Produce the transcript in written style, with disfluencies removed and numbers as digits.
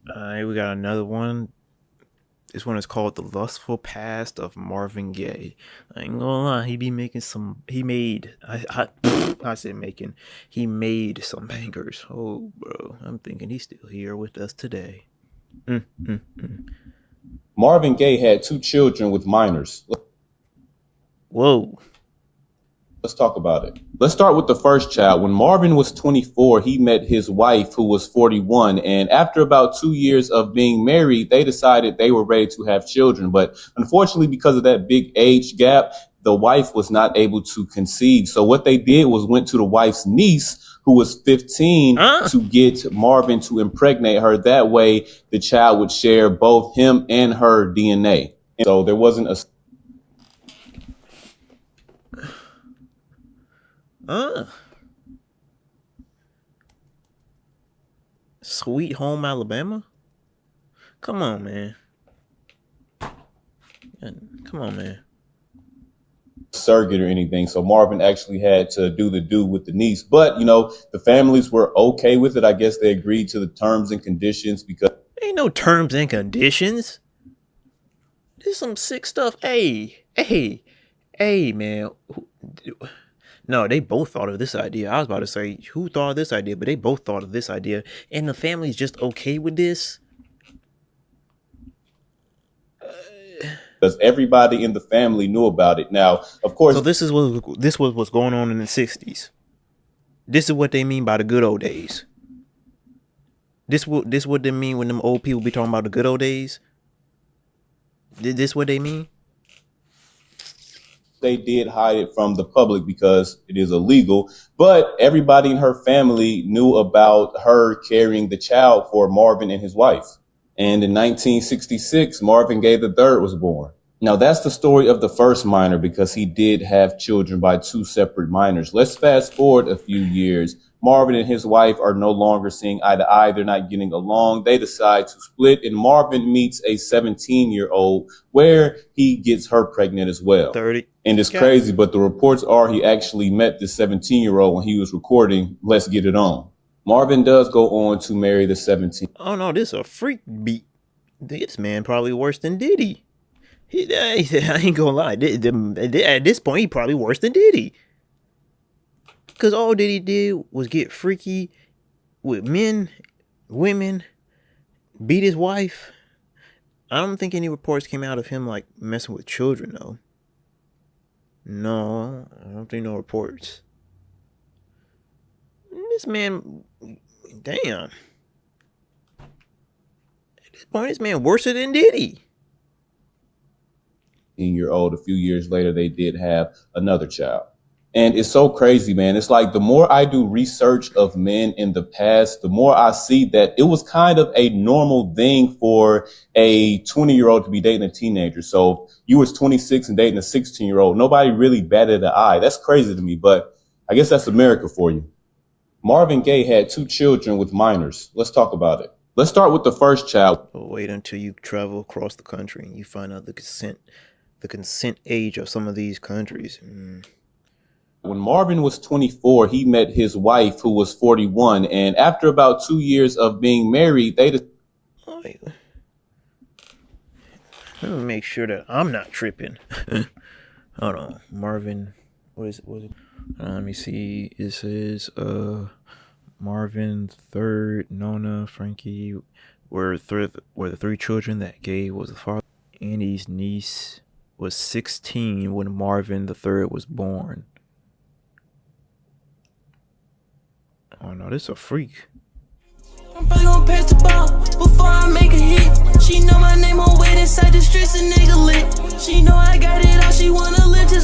We got another one. This one is called "The Lustful Past of Marvin Gaye." I ain't gonna lie, he be making some. He made. I said making. He made some bangers. Oh, bro, I'm thinking he's still here with us today. Marvin Gaye had 2 children with minors. Whoa. Let's talk about it. Let's start with the first child. When Marvin was 24, he met his wife, who was 41. And after about 2 years of being married, they decided they were ready to have children. But unfortunately, because of that big age gap, the wife was not able to conceive. So what they did was went to the wife's niece, who was 15, to get Marvin to impregnate her. That way, the child would share both him and her DNA. And so there wasn't a Sweet Home Alabama? Come on, man. Come on, man. surrogate or anything. So Marvin actually had to do the do with the niece. But, the families were okay with it. I guess they agreed to the terms and conditions because Ain't no terms and conditions. There's some sick stuff. Hey, man. No, they both thought of this idea. I was about to say, who thought of this idea? But they both thought of this idea. And the family's just okay with this? because everybody in the family knew about it. Now, of course, So this was what's going on in the 60s. This is what they mean by the good old days. This what they mean when them old people be talking about the good old days? This what they mean? they did hide it from the public because it is illegal. But everybody in her family knew about her carrying the child for Marvin and his wife. And in 1966, Marvin Gaye III was born. Now, that's the story of the first minor because he did have children by 2 separate minors. Let's fast forward a few years. Marvin and his wife are no longer seeing eye to eye. They're not getting along. They decide to split, and Marvin meets a 17-year-old where he gets her pregnant as well. 30. And it's crazy, but the reports are he actually met this 17-year-old when he was recording Let's Get It On. Marvin does go on to marry the 17. Oh no, this a freak beat. This man probably worse than Diddy. I ain't gonna lie. At this point, he probably worse than Diddy. Because all Diddy did was get freaky with men, women, beat his wife. I don't think any reports came out of him like messing with children though. No, I don't think no reports. This man, damn. At this point, this man worse than Diddy. Year old. A few years later, they did have another child. And it's so crazy, man. It's like the more I do research of men in the past, the more I see that it was kind of a normal thing for a 20-year-old to be dating a teenager. So you was 26 and dating a 16-year-old. Nobody really batted an eye. That's crazy to me, but I guess that's America for you. Marvin Gaye had 2 children with minors. Let's talk about it. Let's start with the first child. Wait until you travel across the country and you find out the consent age of some of these countries. When Marvin was 24, he met his wife, who was 41. And after about 2 years of being married, Let me make sure that I'm not tripping. Hold on. Marvin, what is it? Let me see. It says Marvin, third, Nona, Frankie were the 3 children that Gaye was the father. Annie's niece was 16 when Marvin III was born. Oh no, this a freak. I'm probably gonna pass the ball before I make a hit. She know my name on wait inside the streets, a nigga lit. She know I got it all, she wanna live to